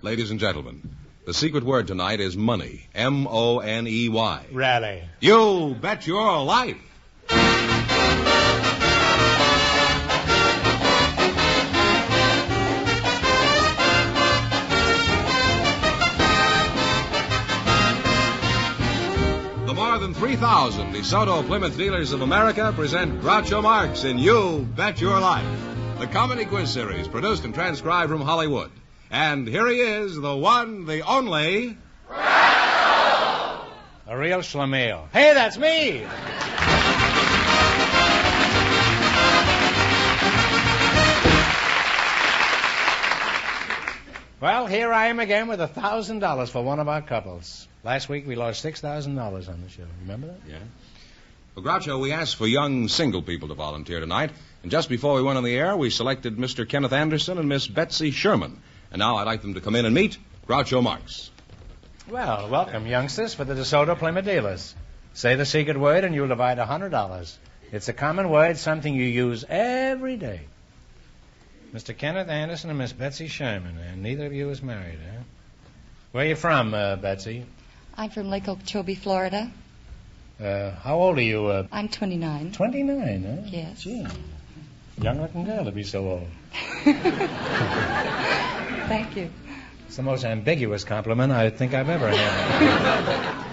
Ladies and gentlemen, the secret word tonight is money. M-O-N-E-Y. Rally. You bet your life. The more than 3,000 DeSoto Plymouth dealers of America present Groucho Marx in You Bet Your Life, the comedy quiz series produced and transcribed from Hollywood. And here he is, the one, the only... Groucho! A real schlemiel. Hey, that's me! Well, here I am again with $1,000 for one of our couples. Last week we lost $6,000 on the show. Remember that? Yeah. Well, Groucho, we asked for young single people to volunteer tonight, and just before we went on the air, we selected Mr. Kenneth Anderson and Miss Betsy Sherman. And now I'd like them to come in and meet Groucho Marx. Well, welcome, youngsters, for the DeSoto Plymouth dealers. Say the secret word and you'll divide $100. It's a common word, something you use every day. Mr. Kenneth Anderson and Miss Betsy Sherman, and neither of you is married, huh? Where are you from, Betsy? I'm from Lake Okeechobee, Florida. How old are you? I'm 29. 29, huh? Yes. Gee, young-looking girl to be so old. Thank you. It's the most ambiguous compliment I think I've ever had.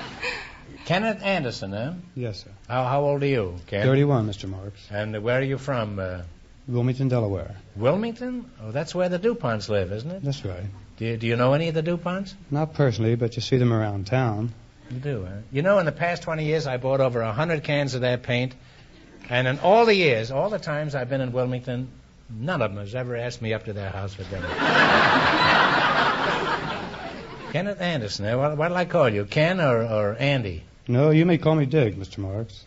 Kenneth Anderson, huh? Yes, sir. How old are you, Ken? 31, Mr. Marx. And where are you from? Wilmington, Delaware. Wilmington? Oh, that's where the DuPonts live, isn't it? That's right. Do you know any of the DuPonts? Not personally, but you see them around town. You do, huh? You know, in the past 20 years, I bought over 100 cans of their paint. And in all the years, all the times I've been in Wilmington, none of them has ever asked me up to their house for dinner. Kenneth Anderson, eh? What'll I call you, Ken or Andy? No, you may call me Dick, Mr. Marx.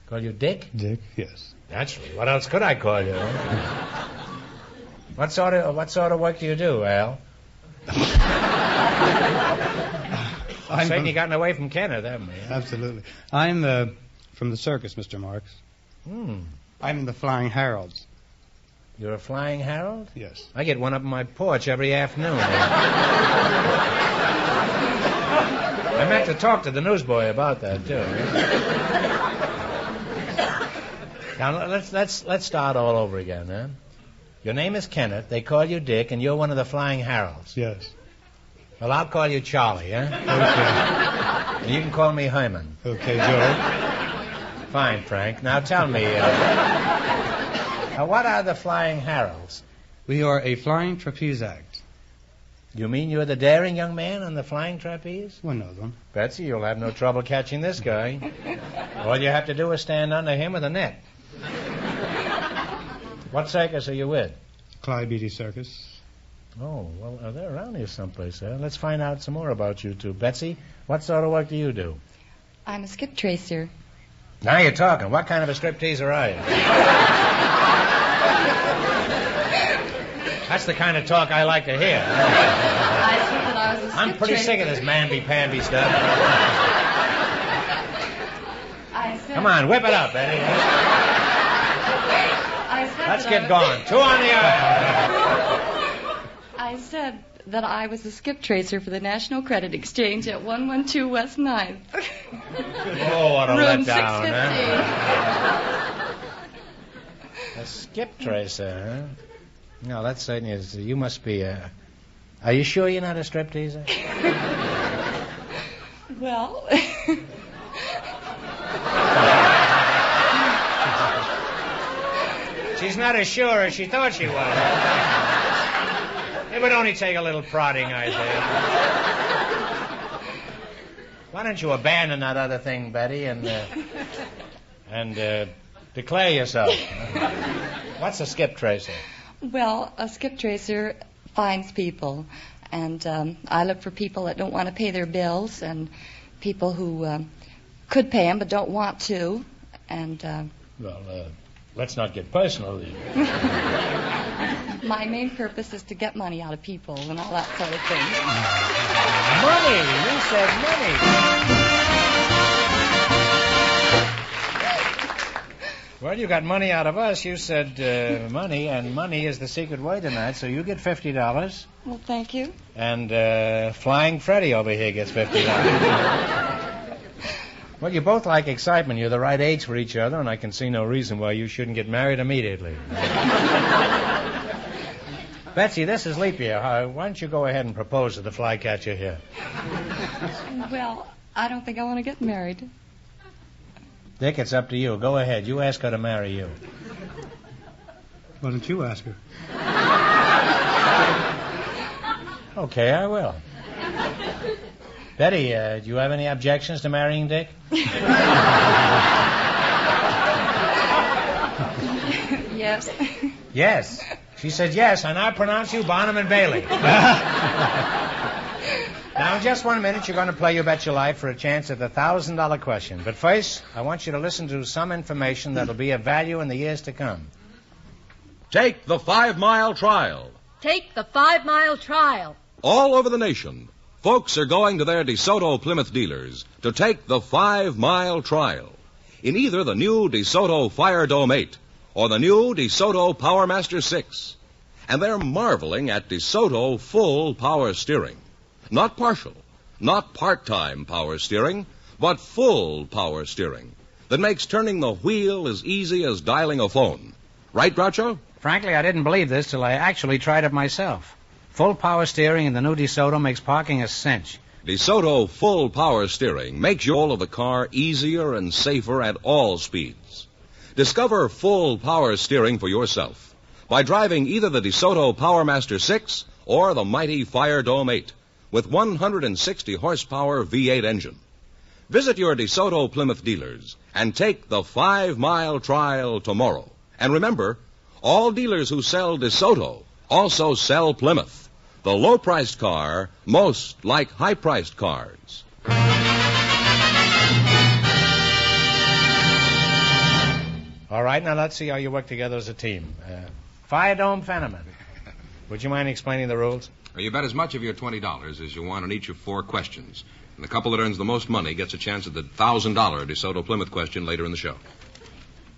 Call you Dick? Dick, yes. Naturally. What else could I call you? What sort of work do you do, Al? I'm certainly gotten away from Kenneth, haven't you? Absolutely. I'm from the circus, Mr. Marx. I'm in the Flying Heralds. You're a Flying Herald? Yes. I get one up on my porch every afternoon. I meant to talk to the newsboy about that, too. Now, let's start all over again, huh? Your name is Kenneth, they call you Dick, and you're one of the Flying Heralds. Yes. Well, I'll call you Charlie, huh? Okay. And you can call me Herman. Okay, Joe. Fine, Frank. Now tell me, what are the Flying Heralds? We are a flying trapeze act. You mean you're the daring young man on the flying trapeze? One of them. Betsy, you'll have no trouble catching this guy. All you have to do is stand under him with a net. What circus are you with? Clyde Beatty Circus. Oh, well, they're around here someplace, huh? Let's find out some more about you two. Betsy, what sort of work do you do? I'm a skip tracer. Now you're talking. What kind of a stripteaser are you? That's the kind of talk I like to hear. I said that I was a skip I'm pretty tracer. sick of this mamby-pamby stuff. I said, Come on, whip it up, Betty. I said Let's that get going. Two on the eye. I said that I was a skip tracer for the National Credit Exchange at 112 West 9th. Oh, what a Room letdown, 650. huh? A skip tracer, huh? No, that certainly is. You must be a... Are you sure you're not a stripteaser? Well... She's not as sure as she thought she was. It would only take a little prodding, I think. Why don't you abandon that other thing, Betty, and declare yourself? What's a skip tracer? Well, a skip tracer finds people, and I look for people that don't want to pay their bills, and people who could pay them but don't want to, and... Well, let's not get personal. My main purpose is to get money out of people and all that sort of thing. Money! You said money! Well, you got money out of us. You said money, and money is the secret word tonight, so you get $50. Well, thank you. And Flying Freddy over here gets $50. Well, you both like excitement. You're the right age for each other, and I can see no reason why you shouldn't get married immediately. Betsy, this is leap year. Why don't you go ahead and propose to the flycatcher here? Well, I don't think I want to get married. Dick, it's up to you. Go ahead. You ask her to marry you. Why don't you ask her? Okay, I will. Betty, do you have any objections to marrying Dick? Yes. Yes. She said yes, and I pronounce you Bonham and Bailey. Now, in just 1 minute, you're going to play You Bet Your Life for a chance at the $1,000 question. But first, I want you to listen to some information that'll be of value in the years to come. Take the 5-mile trial. Take the 5-mile trial. All over the nation, folks are going to their DeSoto Plymouth dealers to take the 5-mile trial in either the new DeSoto Fire Dome 8 or the new DeSoto PowerMaster 6. And they're marveling at DeSoto full power steering. Not partial, not part-time power steering, but full power steering that makes turning the wheel as easy as dialing a phone. Right, Groucho? Frankly, I didn't believe this till I actually tried it myself. Full power steering in the new DeSoto makes parking a cinch. DeSoto full power steering makes your roll of the car easier and safer at all speeds. Discover full power steering for yourself by driving either the DeSoto PowerMaster 6 or the mighty Fire Dome 8 with 160 horsepower V8 engine. Visit your DeSoto Plymouth dealers and take the 5-mile trial tomorrow. And remember, all dealers who sell DeSoto also sell Plymouth, the low-priced car most like high-priced cars. All right, now let's see how you work together as a team. Fire Dome Fenneman, would you mind explaining the rules? Well, you bet as much of your $20 as you want on each of 4 questions. And the couple that earns the most money gets a chance at the $1,000 DeSoto Plymouth question later in the show.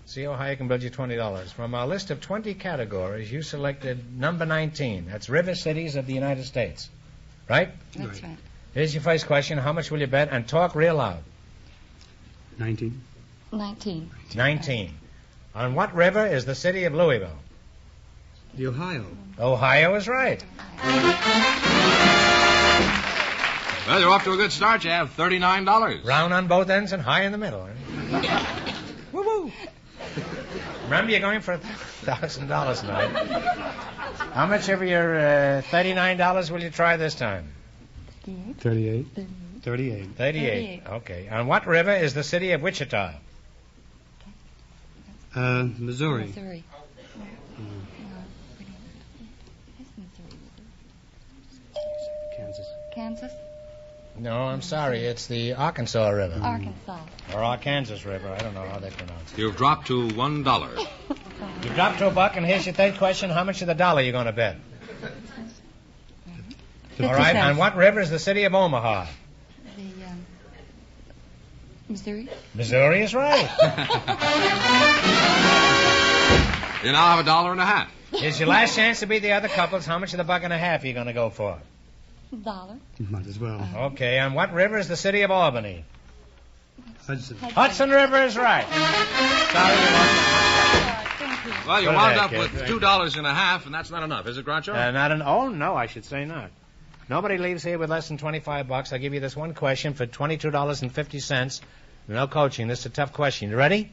See how high I can build you $20. From our list of 20 categories, you selected number 19. That's river cities of the United States. Right? That's right. Here's your first question. How much will you bet? And talk real loud. 19. 19. 19. On what river is the city of Louisville? The Ohio. Ohio is right. Well, you're off to a good start. You have $39. Round on both ends and high in the middle. Eh? Woo-woo. Remember, you're going for $1,000 tonight. How much of your $39 will you try this time? 38. 38. 38. Okay. On what river is the city of Wichita? Missouri. Missouri. Kansas. Kansas? No, I'm sorry. It's the Arkansas River. Arkansas. Or Arkansas River. I don't know how they pronounce it. You've dropped to $1. You dropped to $1, and here's your third question. How much of the dollar are you going to bet? 50 All right. cents. On what river is the city of Omaha? The, Missouri? Missouri is right. You now have $1.50. Here's your last chance to beat the other couples. How much of the $1.50 are you going to go for? $1. Might as well. Okay. On what river is the city of Albany? Hudson. Hudson River is right. Sorry, you lost. Thank you. Well, you Go to wound that, up kid. with $2.50, and that's not enough, is it, Groucho? Oh, no, I should say not. Nobody leaves here with less than $25. I'll give you this one question for $22.50. No coaching. This is a tough question. You ready?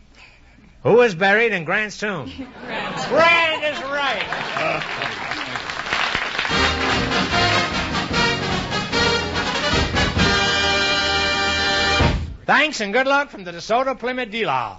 Who is buried in Grant's tomb? Grant is right. Thanks and good luck from the DeSoto Plymouth dealers.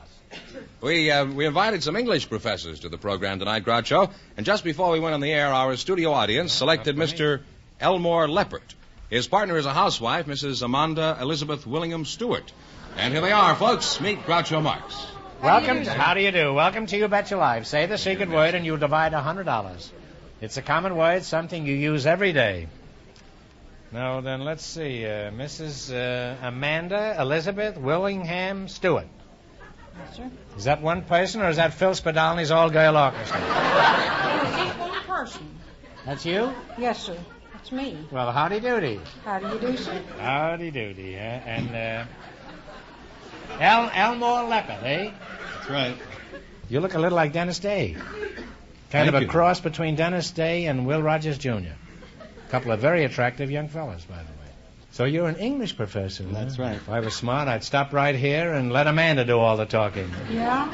We invited some English professors to the program tonight, Groucho, and just before we went on the air, our studio audience selected Mr. Elmore Leppert. His partner is a housewife, Mrs. Amanda Elizabeth Willingham Stewart. And here they are, folks. Meet Groucho Marx. Welcome. How do you do? Welcome to You Bet Your Life. Say the secret word and you'll divide $100. It's a common word, something you use every day. Now, then, let's see. Mrs. Amanda Elizabeth Willingham Stewart. Yes, sir. Is that one person, or is that Phil Spadolny's all-girl orchestra? He's one person. That's you? Yes, sir. That's me. Well, howdy-doody. How do you do, sir? Howdy-doody, And, Elmore Leppard, eh? That's right. You look a little like Dennis Day. Kind Thank of a you. cross between Dennis Day and Will Rogers, Jr. A couple of very attractive young fellas, by the way. So you're an English professor, huh? That's right. If I was smart, I'd stop right here and let Amanda do all the talking. Yeah?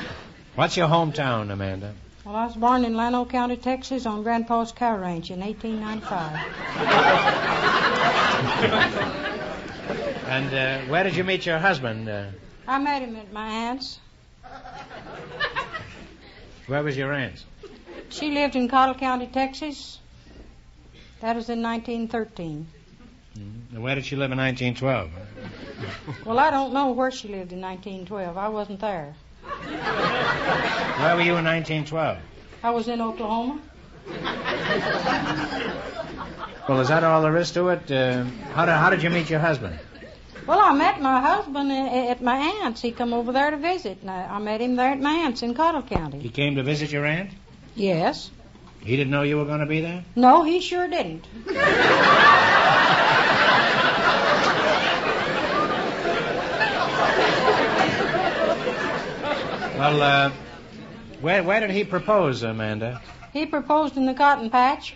What's your hometown, Amanda? Well, I was born in Llano County, Texas, on Grandpa's cow ranch in 1895. And where did you meet your husband? I met him at my aunt's. Where was your aunt? She lived in Cottle County, Texas. That was in 1913. And where did she live in 1912? Well, I don't know where she lived in 1912. I wasn't there. Where were you in 1912? I was in Oklahoma. Well, is that all there is to it? How did you meet your husband? Well, I met my husband at my aunt's. He come over there to visit. And I met him there at my aunt's in Cottle County. He came to visit your aunt? Yes. He didn't know you were going to be there? No, he sure didn't. Well, where did he propose, Amanda? He proposed in the cotton patch.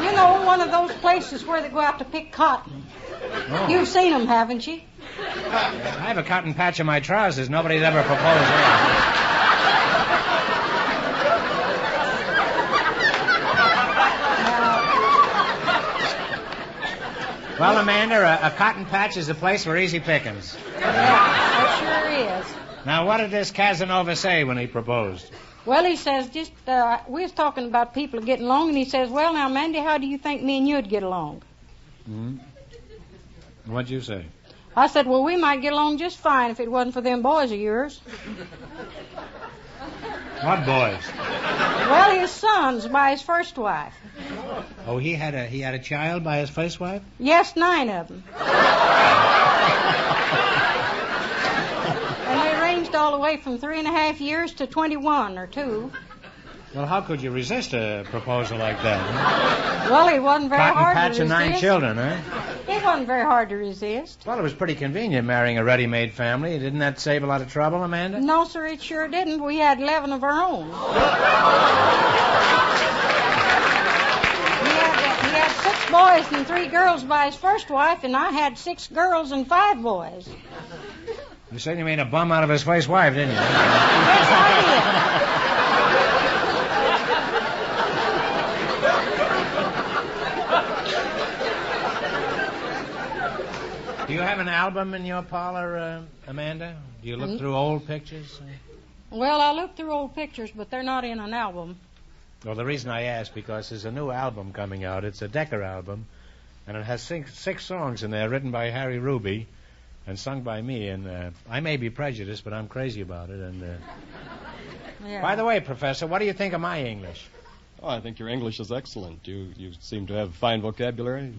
You know, one of those places where they go out to pick cotton. Oh. You've seen them, haven't you? I have a cotton patch in my trousers. Nobody's ever proposed there. Well, Amanda, a cotton patch is a place for easy pickings. Yeah, it sure is. Now, what did this Casanova say when he proposed? Well, he says, we was talking about people getting along, and he says, well, now, Mandy, how do you think me and you'd get along? Hmm? What'd you say? I said, well, we might get along just fine if it wasn't for them boys of yours. What boys? Well, his sons by his first wife. Oh, he had a child by his first wife? Yes, 9 of them. And they ranged all the way from 3.5 years to 21 or 2. Well, how could you resist a proposal like that? Well, it wasn't very Cotton hard patch to and resist. 9 children, huh? It wasn't very hard to resist. Well, it was pretty convenient marrying a ready-made family. Didn't that save a lot of trouble, Amanda? No, sir, it sure didn't. We had 11 of our own. He had 6 boys and 3 girls by his first wife, and I had 6 girls and 5 boys. You certainly made a bum out of his first wife, didn't you? Yes, I Do you have an album in your parlor, Amanda? Do you look through old pictures? did. Well, I looked through old pictures, but they're not in an album. Well, the reason I ask, because there's a new album coming out. It's a Decker album, and it has 6 songs in there written by Harry Ruby and sung by me. And I may be prejudiced, but I'm crazy about it. And Yeah. by the way, Professor, what do you think of my English? Oh, I think your English is excellent. You seem to have fine vocabulary. You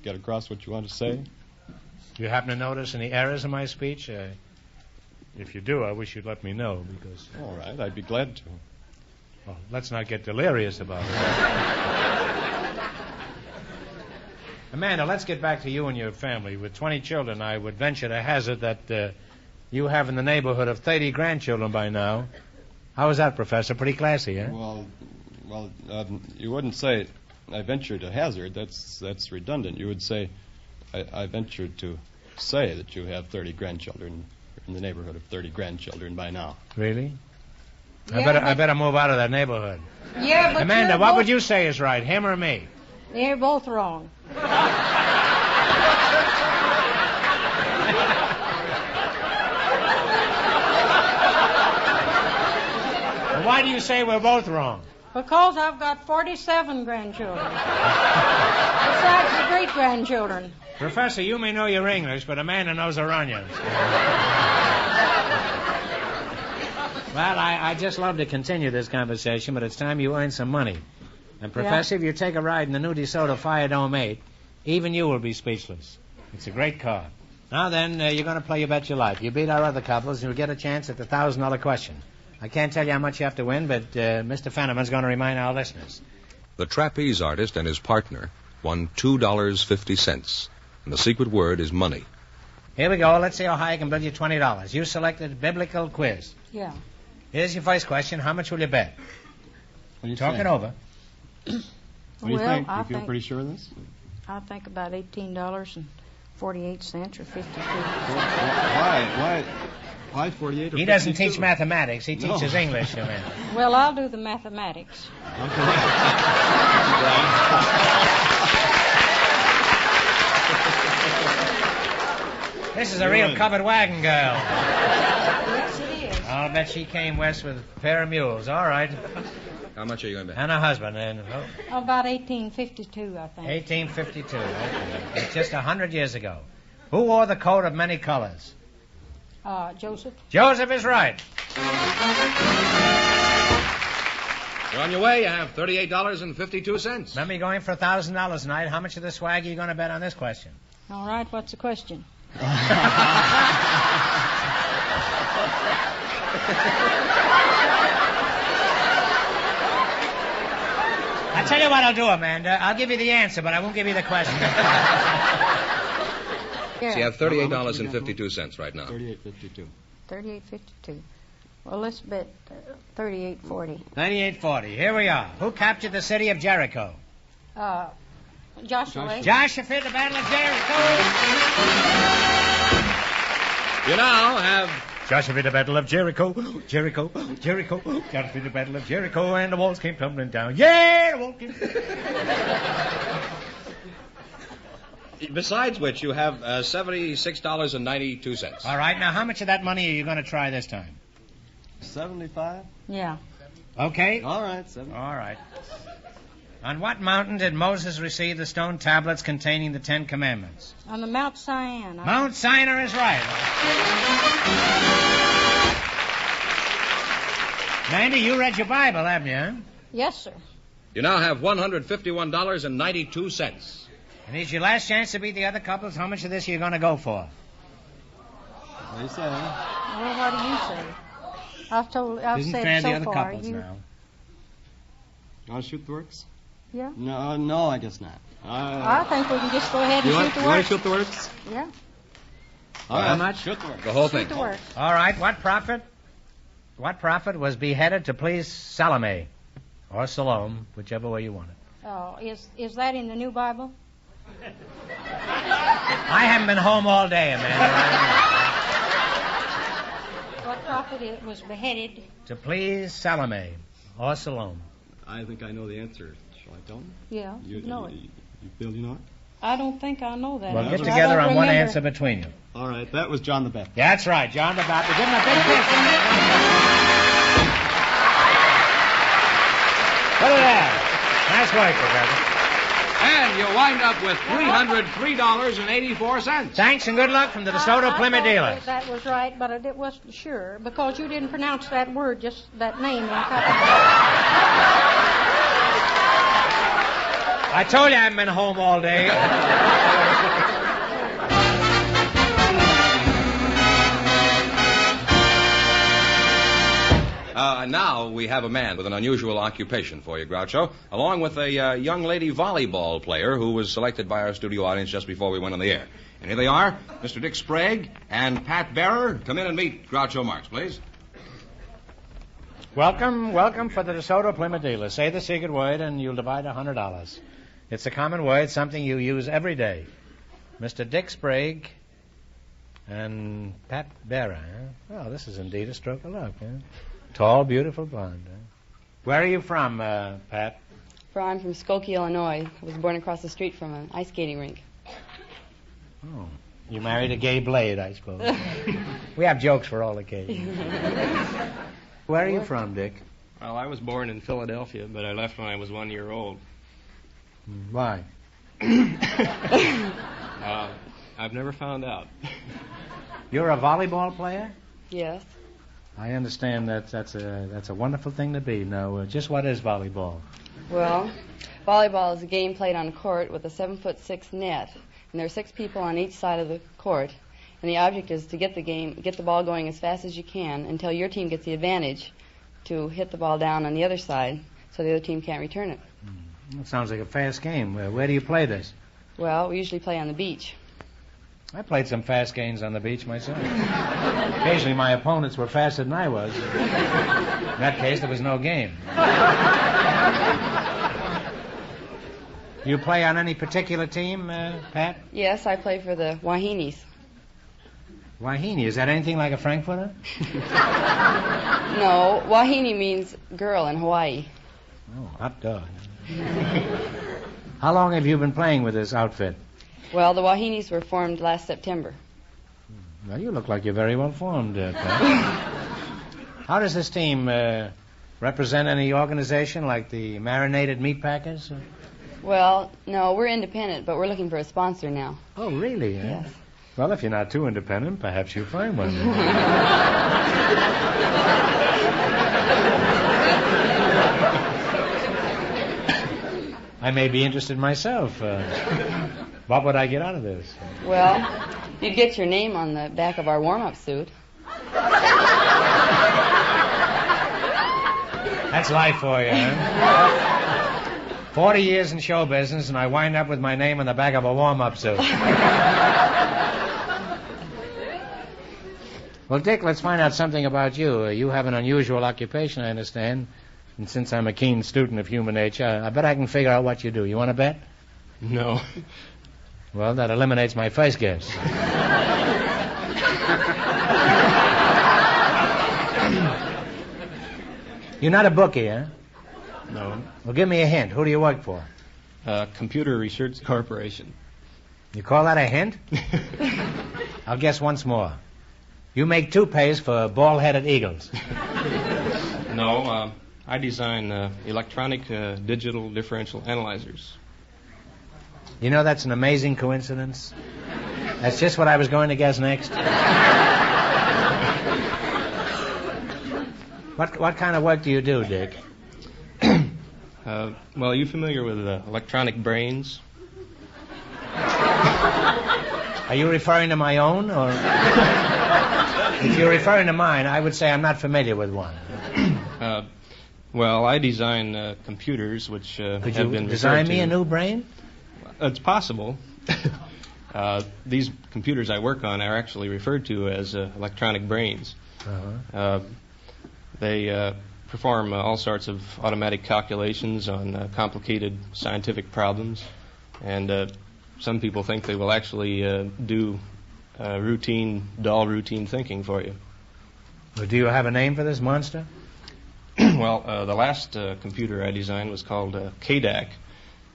get across what you want to say. Do you happen to notice any errors in my speech? If you do, I wish you'd let me know, because... All right, I'd be glad to. Well, let's not get delirious about it. Amanda, let's get back to you and your family. With 20 children, I would venture to hazard that you have in the neighborhood of 30 grandchildren by now. How is that, Professor? Pretty classy, huh? Well, you wouldn't say, I venture to hazard. That's redundant. You would say, I venture to say that you have 30 grandchildren, in the neighborhood of 30 grandchildren by now. Really? Yeah, I better move out of that neighborhood. Yeah, but Amanda, you're what both, would you say is right, him or me? You're both wrong. Why do you say we're both wrong? Because I've got 47 grandchildren. Besides the great-grandchildren. Professor, you may know your English, but Amanda knows her onions. Well, I just love to continue this conversation, but it's time you earn some money. And, Professor, if you take a ride in the new DeSoto Fire Dome 8, even you will be speechless. It's a great card. Now then, you're going to play You Bet Your Life. You beat our other couples, and you'll get a chance at the $1,000 question. I can't tell you how much you have to win, but Mr. Fenneman's going to remind our listeners. The trapeze artist and his partner won $2.50, and the secret word is money. Here we go. Let's see how high I can build you $20. You selected biblical quiz. Yeah. Here's your first question. How much will you bet? What do you Talk think? it over. What do you Well, think? I You feel think- pretty sure of this? I think about $18.48 or 52. Why 48 or He doesn't 52? teach mathematics. He No. teaches English, you mean. Well, I'll do the mathematics. This is a real covered wagon girl. Yes, it is. I'll bet she came west with a pair of mules. All right. How much are you going to bet? And a husband. And About 1852, I think. 1852. Okay. It's just 100 years ago. Who wore the coat of many colors? Joseph. Joseph is right. You're on your way. You have $38.52. Remember, you're going for $1,000 tonight. How much of the swag are you going to bet on this question? All right, what's the question? I'll tell you what I'll do, Amanda. I'll give you the answer, but I won't give you the question. So you have $38.52 right now. 38.52. 38.52. Well, let's bet 38.40. 38.40. Here we are. Who captured the city of Jericho? Joshua. Joshua at the Battle of Jericho. You now have Joshua at the Battle of Jericho. Jericho. Joshua at the Battle of Jericho, and the walls came tumbling down. Yeah, the walls came. Besides which, you have $76.92. All right, now how much of that money are you going to try this time? 75? Yeah. Okay. All right, 70. All right. On what mountain did Moses receive the stone tablets containing the Ten Commandments? On the Mount Sinai. Mount Sinai is right. Mandy, you read your Bible, haven't you? Huh? Yes, sir. You now have $151.92. And it's your last chance to beat the other couples. How much of this are you going to go for? What do you say? Well, what do you say? I've Isn't said fair so the other far. couples You, now. You want to shoot the works? Yeah. No, I guess not. I think we can just go ahead and shoot the You want works. to shoot the works? Yeah. All right. How much? Shoot the works. The whole Shoot thing. the works. All right. What prophet was beheaded to please Salome or Salome, whichever way you want it? Oh, is that in the New Bible? I haven't been home all day, Amanda. What prophet it was beheaded? To please Salome or Salome. I think I know the answer. Shall I tell him? Yeah, you know it. You feel you know it? I don't think I know that. Well, answer. get I together don't on one remember. answer between you. All right, that was John the Baptist. Yeah, that's right, John the Baptist. Give him a big kiss. Put it there. Nice work, Professor. And you wind up with $303.84. Thanks and good luck from the DeSoto I Plymouth thought dealers. that was right, but I wasn't sure because you didn't pronounce that word, just that name on top of I told you I haven't been home all day. Now we have a man with an unusual occupation for you, Groucho, along with a young lady volleyball player who was selected by our studio audience just before we went on the air. And here they are, Mr. Dick Sprague and Pat Bearer. Come in and meet Groucho Marx, please. Welcome for the DeSoto Plymouth dealers. Say the secret word and you'll divide $100. It's a common word, something you use every day. Mr. Dick Sprague and Pat Bearer. Huh? Well, this is indeed a stroke of luck. Huh? Tall, beautiful blonde. Huh? Where are you from, Pat? I'm from Skokie, Illinois. I was born across the street from an ice skating rink. Oh, you married a gay blade, I suppose. We have jokes for all occasions. Where are you from, Dick? Well, I was born in Philadelphia, but I left when I was 1 year old. Why? I've never found out. You're a volleyball player? Yes. I understand that's a wonderful thing to be. Now, just what is volleyball? Well, volleyball is a game played on a court with a 7'6" net. and there are 6 people on each side of the court, and the object is to get the ball going as fast as you can until your team gets the advantage to hit the ball down on the other side so the other team can't return it. That sounds like a fast game. Where do you play this? Well, we usually play on the beach. I played some fast games on the beach myself. Occasionally my opponents were faster than I was. In that case, there was no game. You play on any particular team, Pat? Yes, I play for the Wahinis. Wahini, is that anything like a Frankfurter? No, Wahini means girl in Hawaii. Oh, hot dog. How long have you been playing with this outfit? Well, the Wahinis were formed last September. Well, you look like you're very well formed, Pat. How does this team represent any organization like the Marinated Meat Packers? Well, no, we're independent, but we're looking for a sponsor now. Oh, really? Yes. Well, if you're not too independent, perhaps you'll find one. I may be interested myself. What would I get out of this? Well, you'd get your name on the back of our warm-up suit. That's life for you, huh? 40 years in show business, and I wind up with my name on the back of a warm-up suit. Well, Dick, let's find out something about you. You have an unusual occupation, I understand. And since I'm a keen student of human nature, I bet I can figure out what you do. You want to bet? No. Well, that eliminates my first guess. You're not a bookie, huh? No. Well, give me a hint. Who do you work for? Computer Research Corporation. You call that a hint? I'll guess once more. You make toupees for bald-headed eagles. No, I design electronic digital differential analyzers. You know, that's an amazing coincidence. That's just what I was going to guess next. What kind of work do you do, Dick? Well, are you familiar with electronic brains? Are you referring to my own, or... If you're referring to mine, I would say I'm not familiar with one. Well, I design computers which have been Could you design me a new brain? It's possible. These computers I work on are actually referred to as electronic brains. Uh-huh. They perform all sorts of automatic calculations on complicated scientific problems, and some people think they will actually do dull routine thinking for you. Well, do you have a name for this monster? Well, the last computer I designed was called KDAC,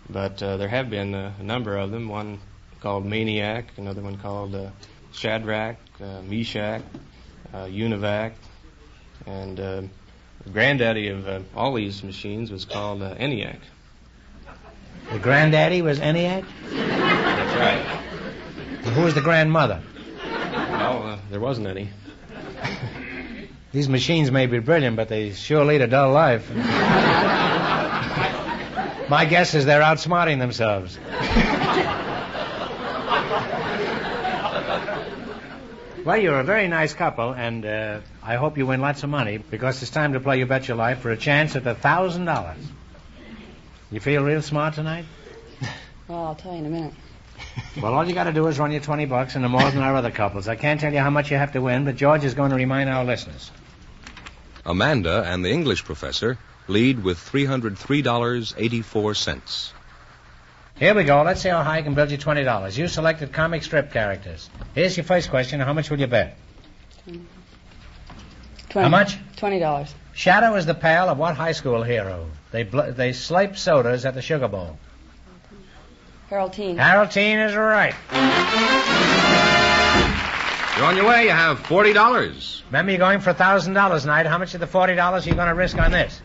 but there have been a number of them. One called Maniac, another one called Shadrach, Meshach, Univac, and the granddaddy of all these machines was called ENIAC. The granddaddy was ENIAC? That's right. And who was the grandmother? Well, there wasn't any. These machines may be brilliant, but they sure lead a dull life. My guess is they're outsmarting themselves. Well, you're a very nice couple, and I hope you win lots of money, because it's time to play You Bet Your Life for a chance at $1,000. You feel real smart tonight? Well, I'll tell you in a minute. Well, all you got to do is run your $20 and no more than our other couples. I can't tell you how much you have to win, but George is going to remind our listeners. Amanda and the English professor lead with $303.84. Here we go. Let's see how high I can build you $20. You selected comic strip characters. Here's your first question. How much will you bet? 20. How much? $20. Shadow is the pal of what high school hero? They slipe sodas at the Sugar Bowl. Harold Teen. Harold Teen is right. You're on your way. You have $40. Remember, you're going for $1,000 tonight. How much of the $40 are you going to risk on this?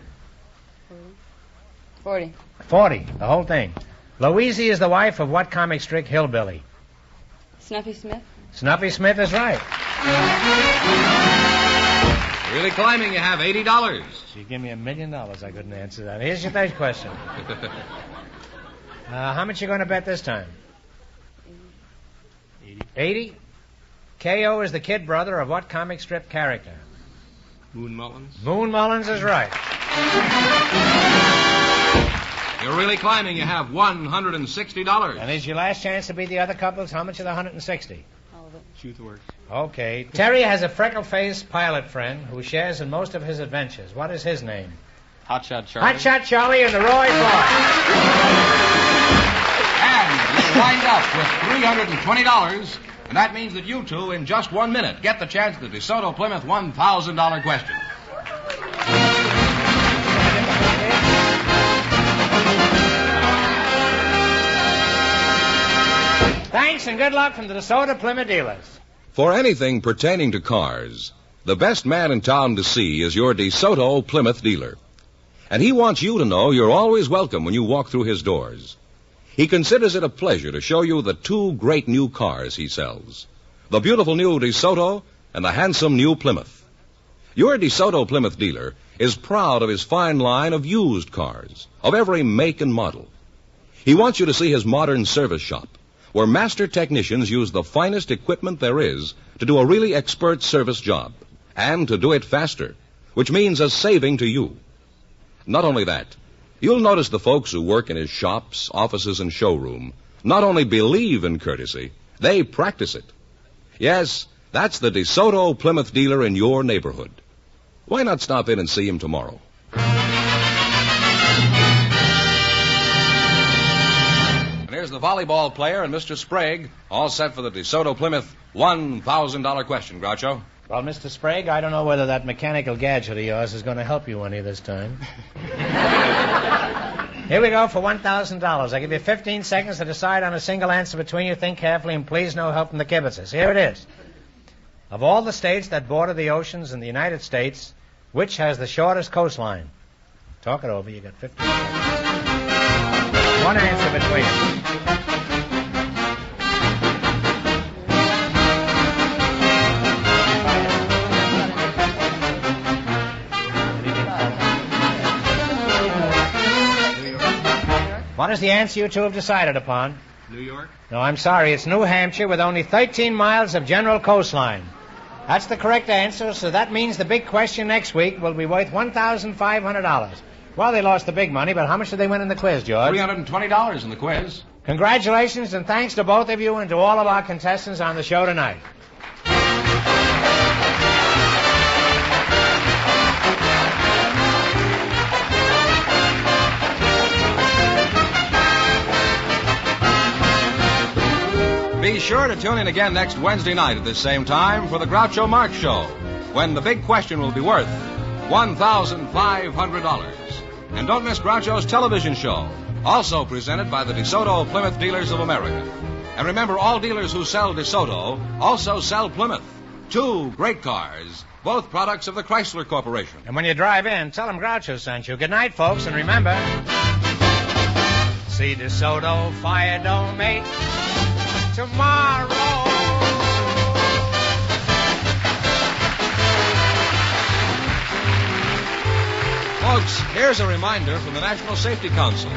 40. 40, the whole thing. Louise is the wife of what comic strip hillbilly? Snuffy Smith. Snuffy Smith is right. Really climbing. You have $80. If you give me $1 million, I couldn't answer that. Here's your third question. How much you going to bet this time? 80. K.O. is the kid brother of what comic strip character? Moon Mullins. Moon Mullins is right. You're really climbing. You have $160. And this is your last chance to beat the other couples. How much of the 160? All of it. Shoot the works. Okay. Terry has a freckle-faced pilot friend who shares in most of his adventures. What is his name? Hotshot Charlie. Hotshot Charlie and the Roy Boy. And you wind up with $320. And that means that you two, in just 1 minute, get the chance at the DeSoto Plymouth $1,000 question. Thanks and good luck from the DeSoto Plymouth dealers. For anything pertaining to cars, the best man in town to see is your DeSoto Plymouth dealer. And he wants you to know you're always welcome when you walk through his doors. He considers it a pleasure to show you the two great new cars he sells, the beautiful new DeSoto and the handsome new Plymouth. Your DeSoto Plymouth dealer is proud of his fine line of used cars, of every make and model. He wants you to see his modern service shop, where master technicians use the finest equipment there is to do a really expert service job, and to do it faster, which means a saving to you. Not only that, you'll notice the folks who work in his shops, offices, and showroom not only believe in courtesy, they practice it. Yes, that's the DeSoto Plymouth dealer in your neighborhood. Why not stop in and see him tomorrow? And here's the volleyball player and Mr. Sprague, all set for the DeSoto Plymouth $1,000 question, Groucho. Well, Mr. Sprague, I don't know whether that mechanical gadget of yours is going to help you any this time. Here we go for $1,000. I give you 15 seconds to decide on a single answer between you. Think carefully, and please no help from the kibitzers. Here it is. Of all the states that border the oceans in the United States, which has the shortest coastline? Talk it over. You got 15 seconds. One answer between you. What is the answer you two have decided upon? New York. No, I'm sorry. It's New Hampshire with only 13 miles of general coastline. That's the correct answer, so that means the big question next week will be worth $1,500. Well, they lost the big money, but how much did they win in the quiz, George? $320 in the quiz. Congratulations, and thanks to both of you and to all of our contestants on the show tonight. Be sure to tune in again next Wednesday night at this same time for the Groucho Marx Show, when the big question will be worth $1,500. And don't miss Groucho's television show, also presented by the DeSoto Plymouth Dealers of America. And remember, all dealers who sell DeSoto also sell Plymouth. Two great cars, both products of the Chrysler Corporation. And when you drive in, tell them Groucho sent you. Good night, folks, and remember, see DeSoto Fire Dome 8 tomorrow. Folks, here's a reminder from the National Safety Council.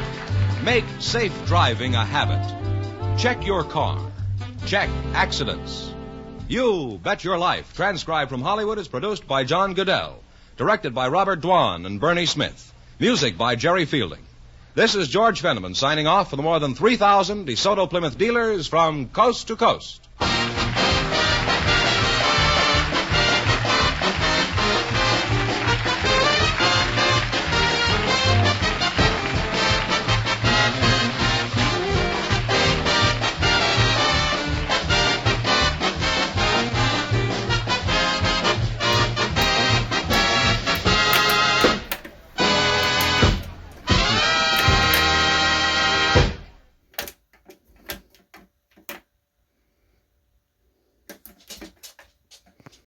Make safe driving a habit. Check your car. Check accidents. You Bet Your Life, transcribed from Hollywood, is produced by John Goodell. Directed by Robert Dwan and Bernie Smith. Music by Jerry Fielding. This is George Fenneman signing off for the more than 3,000 DeSoto Plymouth dealers from coast to coast.